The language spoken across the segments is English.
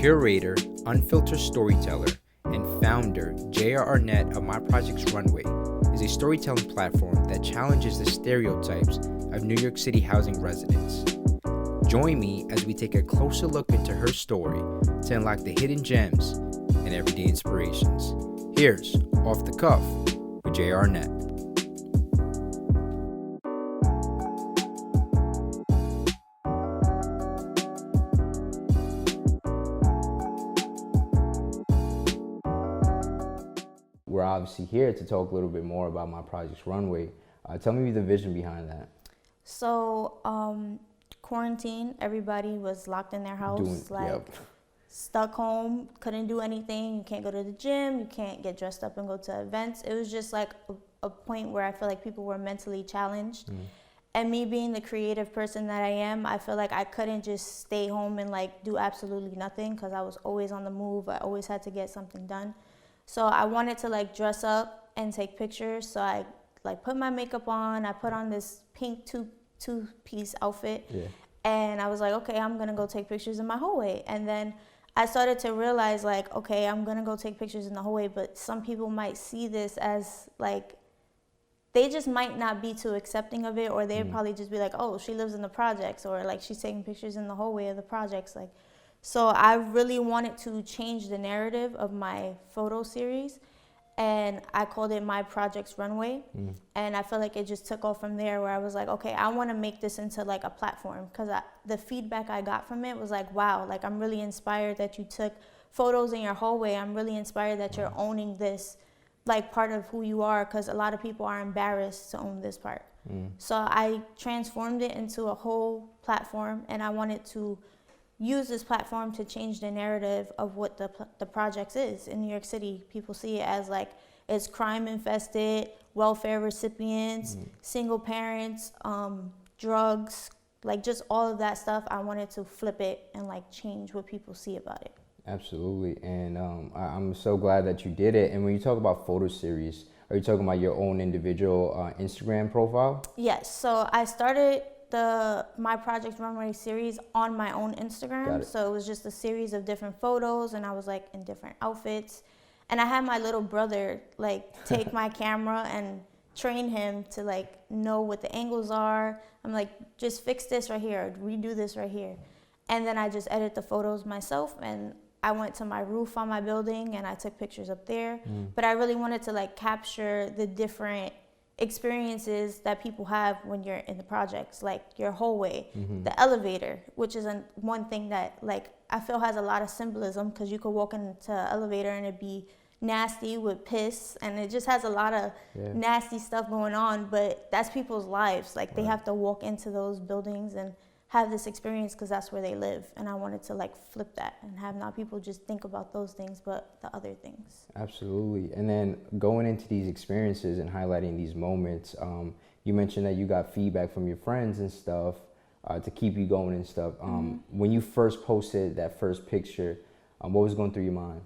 Curator, Unfiltered Storyteller, and founder Jayah Arnett of My Projects Runway is a storytelling platform that challenges the stereotypes of New York City housing residents. Join me as we take a closer look into her story to unlock the hidden gems and everyday inspirations. Here's Off the Cuff with Jayah Arnett. We're obviously here to talk a little bit more about My Projects Runway. Tell me the vision behind that. So, quarantine, everybody was locked in their house, stuck home, couldn't do anything. You can't go to the gym, you can't get dressed up and go to events. It was just like a point where I feel like people were mentally challenged. And me being the creative person that I am, I feel like I couldn't just stay home and like do absolutely nothing because I was always on the move. I always had to get something done. So I wanted to like dress up and take pictures. So I like put my makeup on. I put on this pink two-piece outfit. And I was like, okay, I'm gonna go take pictures in my hallway. And then I started to realize like, okay, I'm gonna go take pictures in the hallway, but some people might see this as like, they just might not be too accepting of it, or they'd probably just be like, oh, she lives in the projects, or like she's taking pictures in the hallway of the projects. Like, so I really wanted to change the narrative of my photo series, and I called it My Projects Runway. And I feel like it just took off from there, where I was like, okay, I want to make this into like a platform, because the feedback I got from it was like, wow, like I'm really inspired that you took photos in your hallway. I'm really inspired that you're owning this like part of who you are, because a lot of people are embarrassed to own this part. So I transformed it into a whole platform, and I wanted to use this platform to change the narrative of what the projects is in New York City. People see it as like it's crime infested, welfare recipients, single parents, drugs, like just all of that stuff. I wanted to flip it and like change what people see about it. Absolutely, and I'm so glad that you did it. And when you talk about photo series, are you talking about your own individual Instagram profile? Yes, so I started the My Projects Runway series on my own Instagram. So it was just a series of different photos, and I was like in different outfits. And I had my little brother like take my camera and train him to like know what the angles are. I'm like, just fix this right here, redo this right here. And then I just edit the photos myself, and I went to my roof on my building and I took pictures up there. But I really wanted to like capture the different experiences that people have when you're in the projects, like your hallway, the elevator, which is one thing that like I feel has a lot of symbolism, because you could walk into an elevator and it'd be nasty with piss, and it just has a lot of nasty stuff going on, but that's people's lives. Like they have to walk into those buildings and have this experience because that's where they live. And I wanted to like flip that and have not people just think about those things, but the other things. Absolutely. And then going into these experiences and highlighting these moments, you mentioned that you got feedback from your friends and stuff to keep you going and stuff. When you first posted that first picture, what was going through your mind?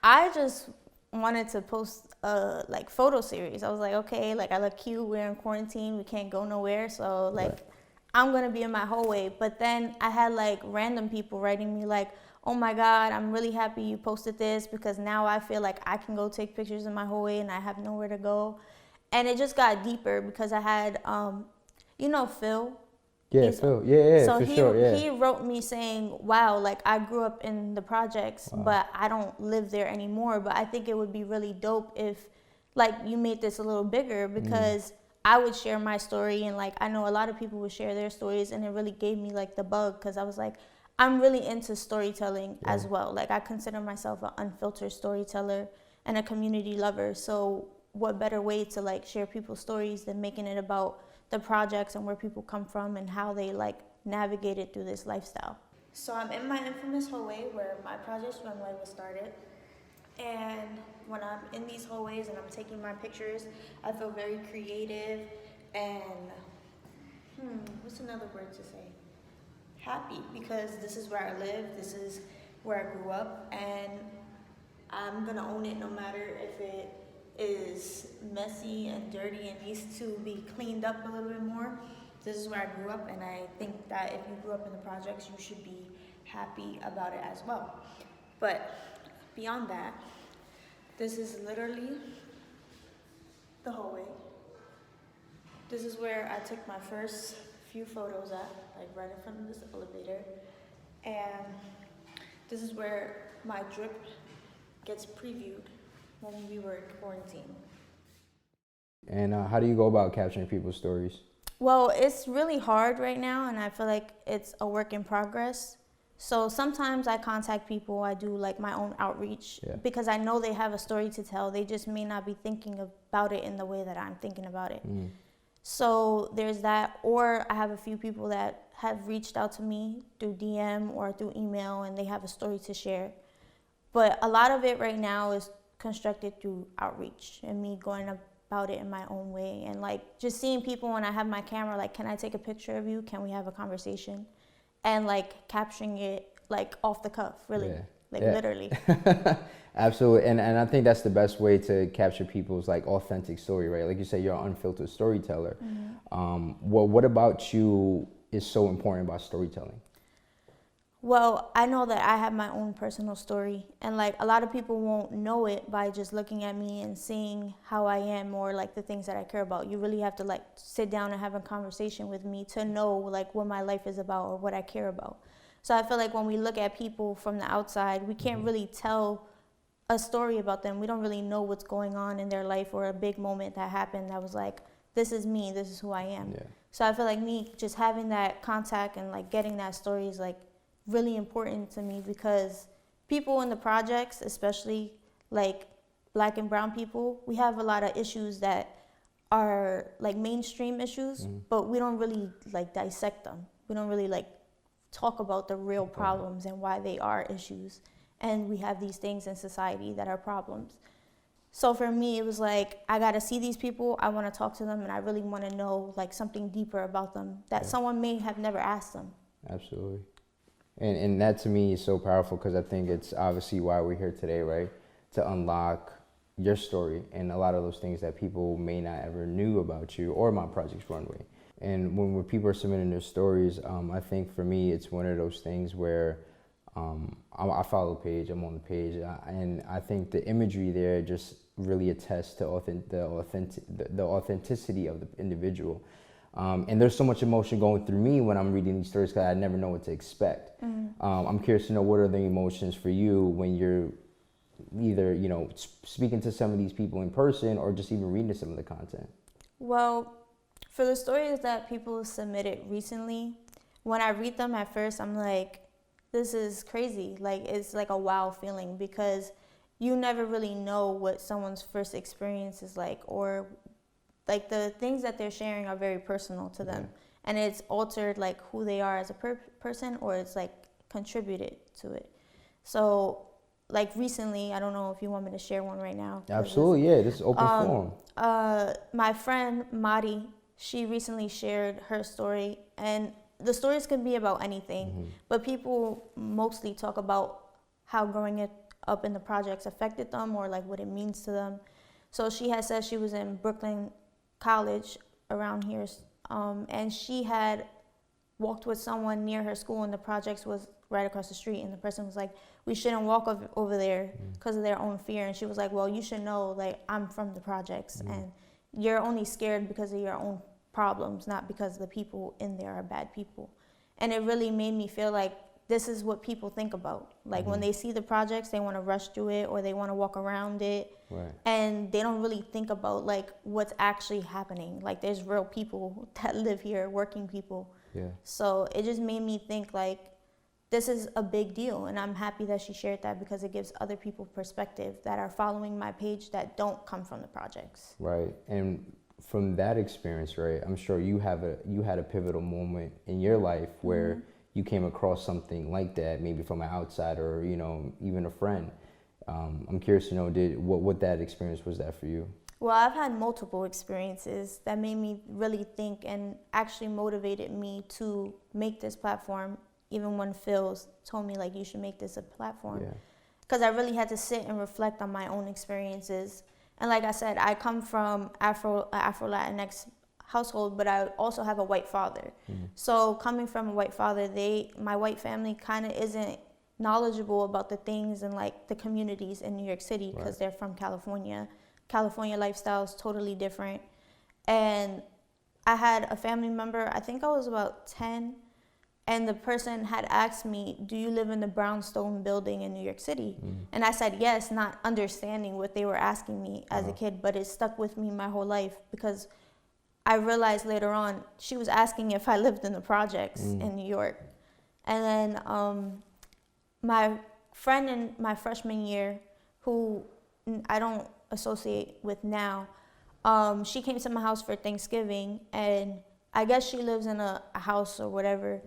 I just wanted to post a like photo series. I was like, okay, like I look cute, we're in quarantine, we can't go nowhere, so like I'm gonna be in my hallway. But then I had like random people writing me like, oh my God, I'm really happy you posted this, because now I feel like I can go take pictures in my hallway and I have nowhere to go. And it just got deeper because I had, Phil. Phil. Yeah, so for sure. He wrote me saying, wow, like I grew up in the projects, but I don't live there anymore. But I think it would be really dope if like you made this a little bigger, because I would share my story, and like I know a lot of people would share their stories, and it really gave me like the bug, because I was like, I'm really into storytelling as well. Like I consider myself an unfiltered storyteller and a community lover. So what better way to like share people's stories than making it about the projects and where people come from and how they like navigated through this lifestyle. So I'm in my infamous hallway where My Projects Runway was started. And when I'm in these hallways and I'm taking my pictures, I feel very creative and, what's another word to say? Happy, because this is where I live, this is where I grew up, and I'm gonna own it no matter if it is messy and dirty and needs to be cleaned up a little bit more. This is where I grew up, and I think that if you grew up in the projects, you should be happy about it as well. But beyond that, this is literally the hallway. This is where I took my first few photos at, like right in front of this elevator. And this is where my drip gets previewed when we were in quarantine. And how do you go about capturing people's stories? Well, it's really hard right now, and I feel like it's a work in progress. So sometimes I contact people, I do like my own outreach because I know they have a story to tell. They just may not be thinking about it in the way that I'm thinking about it. So there's that, or I have a few people that have reached out to me through DM or through email, and they have a story to share. But a lot of it right now is constructed through outreach and me going about it in my own way, and like just seeing people when I have my camera, like, can I take a picture of you? Can we have a conversation? And like capturing it like off the cuff, really, literally. Absolutely, and I think that's the best way to capture people's like authentic story, right? Like you say, you're an unfiltered storyteller. What about you is so important about storytelling? Well, I know that I have my own personal story, and like a lot of people won't know it by just looking at me and seeing how I am or like the things that I care about. You really have to like sit down and have a conversation with me to know like what my life is about or what I care about. So I feel like when we look at people from the outside, we can't really tell a story about them. We don't really know what's going on in their life or a big moment that happened that was like, this is me, this is who I am. So I feel like me just having that contact and like getting that story is like really important to me, because people in the projects, especially like Black and brown people, we have a lot of issues that are like mainstream issues, but we don't really like dissect them. We don't really like talk about the real problems and why they are issues. And we have these things in society that are problems. So for me, it was like, I got to see these people, I want to talk to them, and I really want to know like something deeper about them that someone may have never asked them. Absolutely. And that to me is so powerful, because I think it's obviously why we're here today, right? To unlock your story and a lot of those things that people may not ever knew about you or My Projects Runway. And when people are submitting their stories, I think for me, it's one of those things where I follow the page, I'm on the page, and I think the imagery there just really attests to the authenticity of the individual. And there's so much emotion going through me when I'm reading these stories, because I never know what to expect. I'm curious to know, what are the emotions for you when you're either, you know, speaking to some of these people in person or just even reading some of the content? Well, for the stories that people submitted recently, when I read them at first, I'm like, this is crazy. Like, it's like a wow feeling, because you never really know what someone's first experience is like, or like the things that they're sharing are very personal to them, and it's altered like who they are as a person, or it's like contributed to it. So like recently, I don't know if you want me to share one right now. Absolutely, yeah, this is open forum. My friend Mari, she recently shared her story, and the stories can be about anything, but people mostly talk about how growing up in the projects affected them, or like what it means to them. So she had said she was in Brooklyn College around here, and she had walked with someone near her school, and the projects was right across the street, and the person was like, we shouldn't walk over there because of their own fear. And she was like, well, you should know, like, I'm from the projects, and you're only scared because of your own problems, not because the people in there are bad people. And it really made me feel like this is what people think about. Like when they see the projects, they want to rush through it, or they want to walk around it. And they don't really think about like what's actually happening. Like there's real people that live here, working people. So it just made me think like, this is a big deal. And I'm happy that she shared that, because it gives other people perspective that are following my page that don't come from the projects. Right. And from that experience, right, I'm sure you had a pivotal moment in your life where you came across something like that, maybe from an outsider, or, you know, even a friend. I'm curious to know, what that experience was that for you? Well, I've had multiple experiences that made me really think, and actually motivated me to make this platform, even when Phil told me like, you should make this a platform. Because I really had to sit and reflect on my own experiences. And like I said, I come from Afro Latinx household, but I also have a white father. So coming from a white father, my white family kind of isn't knowledgeable about the things and like the communities in New York City because they're from California. California lifestyle is totally different. And I had a family member, I think I was about 10, and the person had asked me, do you live in the brownstone building in New York City? And I said yes, not understanding what they were asking me as a kid, but it stuck with me my whole life because I realized later on she was asking if I lived in the projects in New York. And then my friend in my freshman year, who I don't associate with now, she came to my house for Thanksgiving, and I guess she lives in a house or whatever.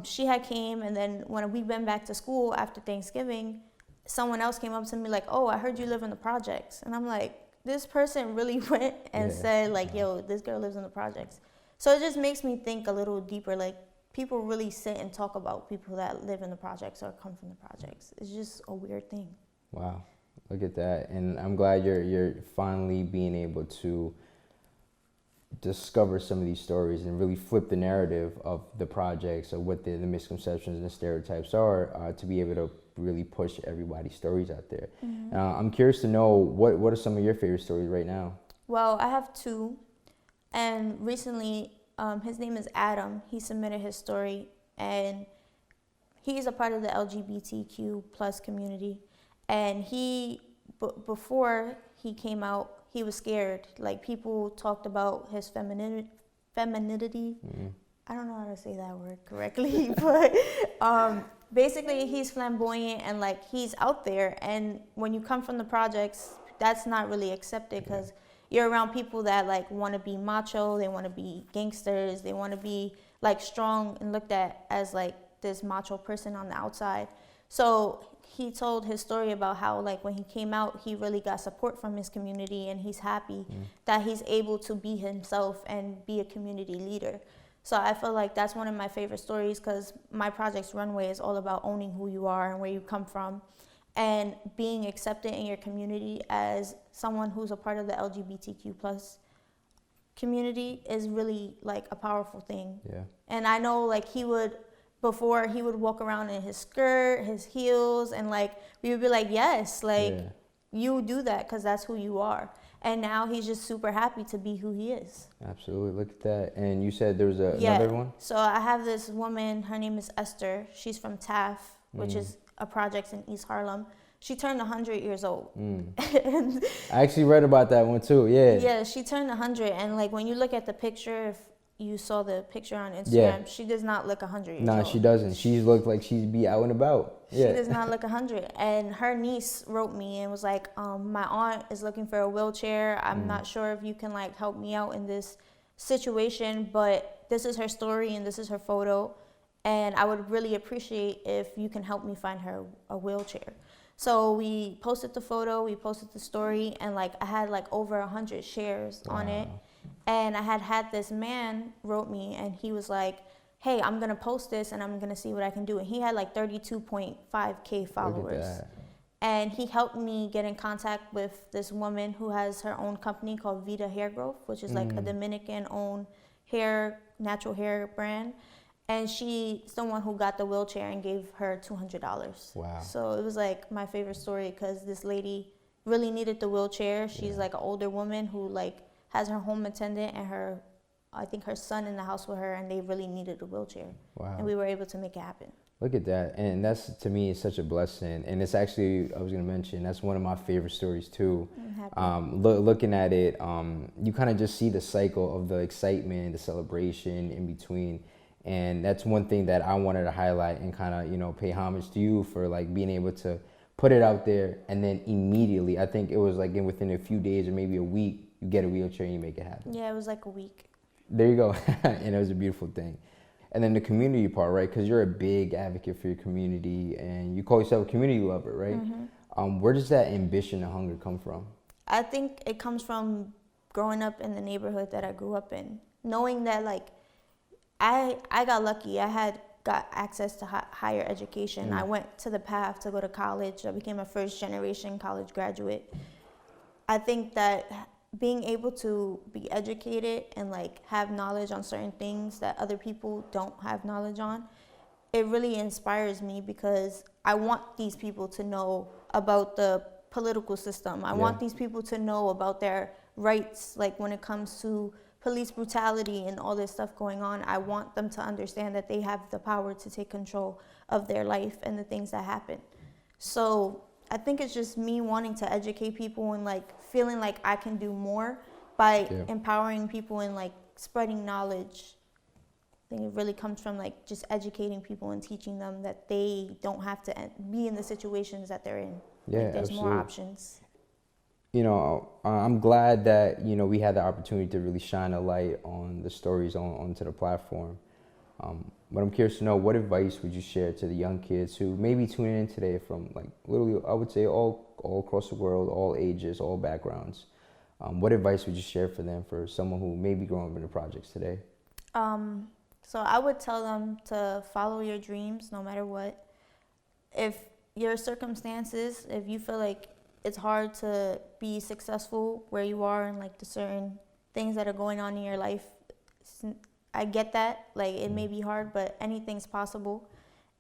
She had came, and then when we went back to school after Thanksgiving, someone else came up to me like, oh, I heard you live in the projects. And I'm like, this person really went and said like, yo, this girl lives in the projects. So it just makes me think a little deeper, like people really sit and talk about people that live in the projects or come from the projects. It's just a weird thing. Wow, look at that. And I'm glad you're finally being able to discover some of these stories and really flip the narrative of the projects, of what the misconceptions and the stereotypes are, to be able to really push everybody's stories out there. I'm curious to know, what are some of your favorite stories right now? Well, I have two, and recently his name is Adam. He submitted his story, and he's a part of the LGBTQ plus community, and before he came out, he was scared. Like, people talked about his femininity. I don't know how to say that word correctly, but basically he's flamboyant and like he's out there. And when you come from the projects, that's not really accepted because you're around people that like want to be macho, they want to be gangsters, they want to be like strong and looked at as like this macho person on the outside. So he told his story about how like when he came out, he really got support from his community, and he's happy that he's able to be himself and be a community leader. So I feel like that's one of my favorite stories because My Projects Runway is all about owning who you are and where you come from and being accepted in your community as someone who's a part of the LGBTQ plus community is really like a powerful thing. Yeah. And I know like before he would walk around in his skirt, his heels, and like we would be like, yes, like you do that because that's who you are. And now he's just super happy to be who he is. Absolutely. Look at that. And you said there was another one? So I have this woman, her name is Esther. She's from TAF, which is a project in East Harlem. She turned 100 years old. I actually read about that one too, Yeah, she turned 100. And like when you look at the picture, if you saw the picture on Instagram, she does not look 100 years old. No, she doesn't. She looked like she'd be out and about. She does not look 100. And her niece wrote me and was like, my aunt is looking for a wheelchair. I'm not sure if you can like help me out in this situation, but this is her story and this is her photo. And I would really appreciate if you can help me find her a wheelchair. So we posted the photo, we posted the story, and like I had like over 100 shares on it. And I had this man wrote me, and he was like, hey, I'm going to post this, and I'm going to see what I can do. And he had like 32.5K followers. And he helped me get in contact with this woman who has her own company called Vita Hair Growth, which is like a Dominican-owned natural hair brand. And she's the one who got the wheelchair and gave her $200. Wow. So it was like my favorite story because this lady really needed the wheelchair. She's like an older woman who like has her home attendant and I think her son in the house with her, and they really needed a wheelchair. Wow. And we were able to make it happen. Look at that. And that's, to me, is such a blessing. And it's actually, I was going to mention, that's one of my favorite stories too. Looking at it, you kind of just see the cycle of the excitement, the celebration in between. And that's one thing that I wanted to highlight and kind of, pay homage to you for like being able to put it out there. And then immediately, I think it was like within a few days or maybe a week, you get a wheelchair and you make it happen. Yeah, it was like a week. There you go. And it was a beautiful thing. And then the community part, right? Because you're a big advocate for your community and you call yourself a community lover, right? Where does that ambition and hunger come from? I think it comes from growing up in the neighborhood that I grew up in. Knowing that like I got lucky. I got access to higher education. I went to the path to go to college. I became a first generation college graduate. I think that being able to be educated and like have knowledge on certain things that other people don't have knowledge on, it really inspires me because I want these people to know about the political system. I want these people to know about their rights, like when it comes to police brutality and all this stuff going on. I want them to understand that they have the power to take control of their life and the things that happen. So I think it's just me wanting to educate people and like feeling like I can do more by empowering people and like spreading knowledge. I think it really comes from like just educating people and teaching them that they don't have to be in the situations that they're in. Yeah, like there's absolutely. more options. You know, I'm glad that, you know, we had the opportunity to really shine a light on the stories onto the platform. But I'm curious to know, what advice would you share to the young kids who may be tuning in today from like literally, I would say all across the world, all ages, all backgrounds. What advice would you share for them, for someone who may be growing up in the projects today? So I would tell them to follow your dreams no matter what. If your circumstances, if you feel like it's hard to be successful where you are and like the certain things that are going on in your life, I get that. Like it may be hard, but anything's possible.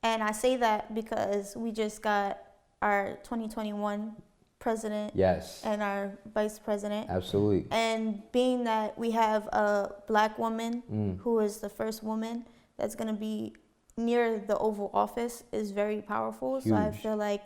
And I say that because we just got our 2021 president and our vice president. Absolutely. And being that we have a black woman who is the first woman that's going to be near the Oval Office is very powerful. Huge. So I feel like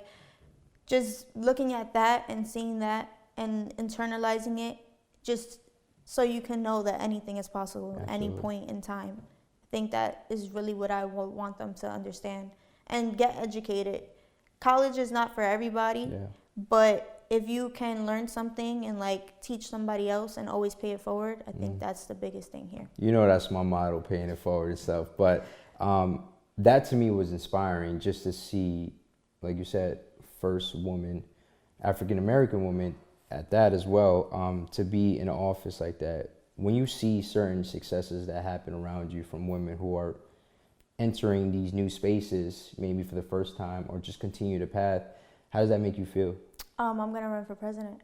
just looking at that and seeing that and internalizing it, just so you can know that anything is possible at any point in time. I think that is really what I would want them to understand and get educated. College is not for everybody, but if you can learn something and like teach somebody else and always pay it forward, I think that's the biggest thing here. You know, that's my motto, paying it forward and stuff. But that to me was inspiring, just to see, like you said, first woman, African-American woman at that as well, to be in an office like that. When you see certain successes that happen around you from women who are entering these new spaces, maybe for the first time, or just continue the path, how does that make you feel? I'm gonna run for president.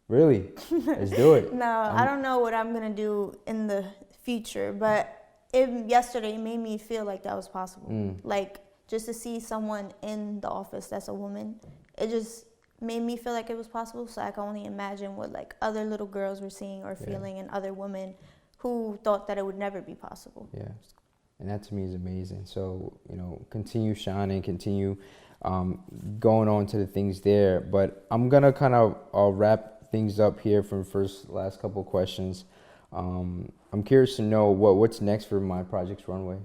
Really? Let's do it. No, I don't know what I'm gonna do in the future, but yesterday made me feel like that was possible. Like just to see someone in the office that's a woman, it just made me feel like it was possible. So I can only imagine what like other little girls were seeing or feeling and other women who thought that it would never be possible. Yeah, and that to me is amazing. So, you know, continue shining, continue going on to the things there. But I'm gonna kind of wrap things up here from last couple of questions. I'm curious to know what's next for My Projects Runway.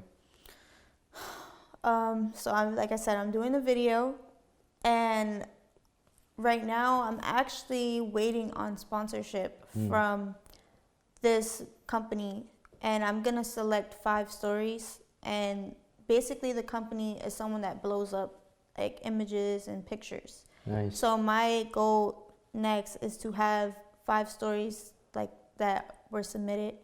So like I said, I'm doing the video, and right now I'm actually waiting on sponsorship from this company, and I'm gonna select 5 stories, and basically the company is someone that blows up like images and pictures. Nice. So my goal next is to have 5 stories like that were submitted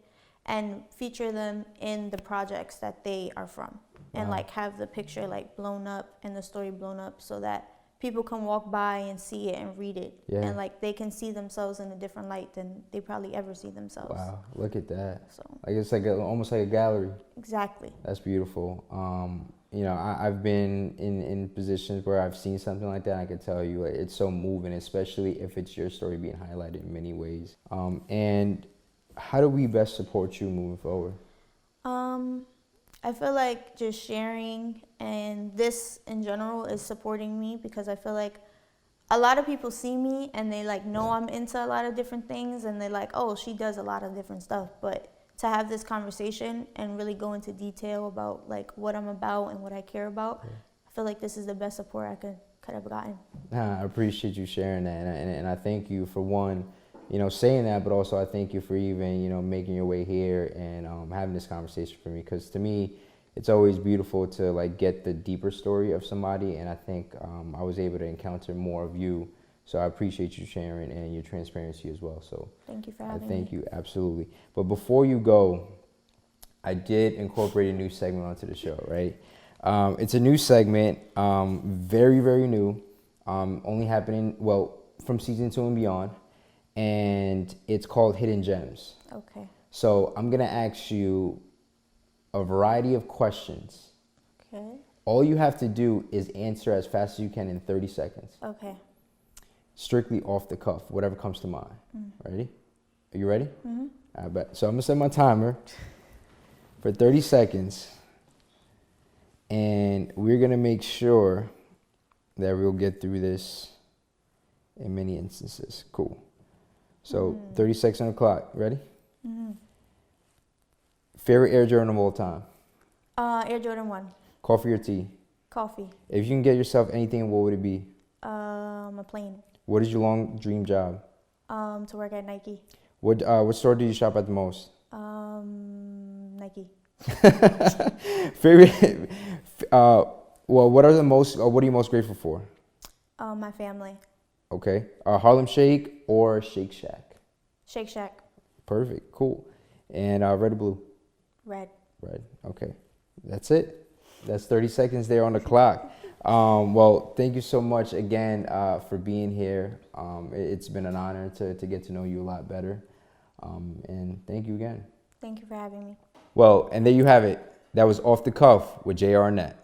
and feature them in the projects that they are from. And like have the picture like blown up and the story blown up so that people can walk by and see it and read it. And like they can see themselves in a different light than they probably ever see themselves. Wow, look at that. So like it's like almost like a gallery. Exactly. That's beautiful. You know, I've been in positions where I've seen something like that, and I can tell you like, it's so moving, especially if it's your story being highlighted in many ways. And how do we best support you moving forward? I feel like just sharing and this in general is supporting me, because I feel like a lot of people see me and they like know I'm into a lot of different things, and they're like, oh, she does a lot of different stuff. But to have this conversation and really go into detail about like what I'm about and what I care about, I feel like this is the best support I could have gotten. I appreciate you sharing that, and I thank you for one, you know, saying that, but also I thank you for even, you know, making your way here and having this conversation for me, because to me, it's always beautiful to like get the deeper story of somebody, and I think I was able to encounter more of you. So I appreciate you sharing and your transparency as well. So thank you for having me. Thank you, absolutely. But before you go, I did incorporate a new segment onto the show, right? It's a new segment, very, very new, only happening, well, from season 2 and beyond. and it's called Hidden Gems. Okay. So I'm going to ask you a variety of questions. Okay. All you have to do is answer as fast as you can in 30 seconds. Okay. Strictly off the cuff, whatever comes to mind. Ready? Are you ready? Mm-hmm. I bet. So I'm going to set my timer for 30 seconds. And we're going to make sure that we'll get through this in many instances. Cool. So 30 seconds on the clock. Ready? Mm-hmm. Favorite Air Jordan of all time? Air Jordan 1. Coffee or tea? Coffee. If you can get yourself anything, what would it be? A plane. What is your long dream job? To work at Nike. What store do you shop at the most? Nike. Favorite? What are you most grateful for? My family. Okay. Harlem Shake or Shake Shack? Shake Shack. Perfect. Cool. And red or blue? Red. Red. Okay. That's it. That's 30 seconds there on the clock. Well, thank you so much again for being here. It's been an honor to get to know you a lot better. And thank you again. Thank you for having me. Well, and there you have it. That was Off the Cuff with Jayah Arnett.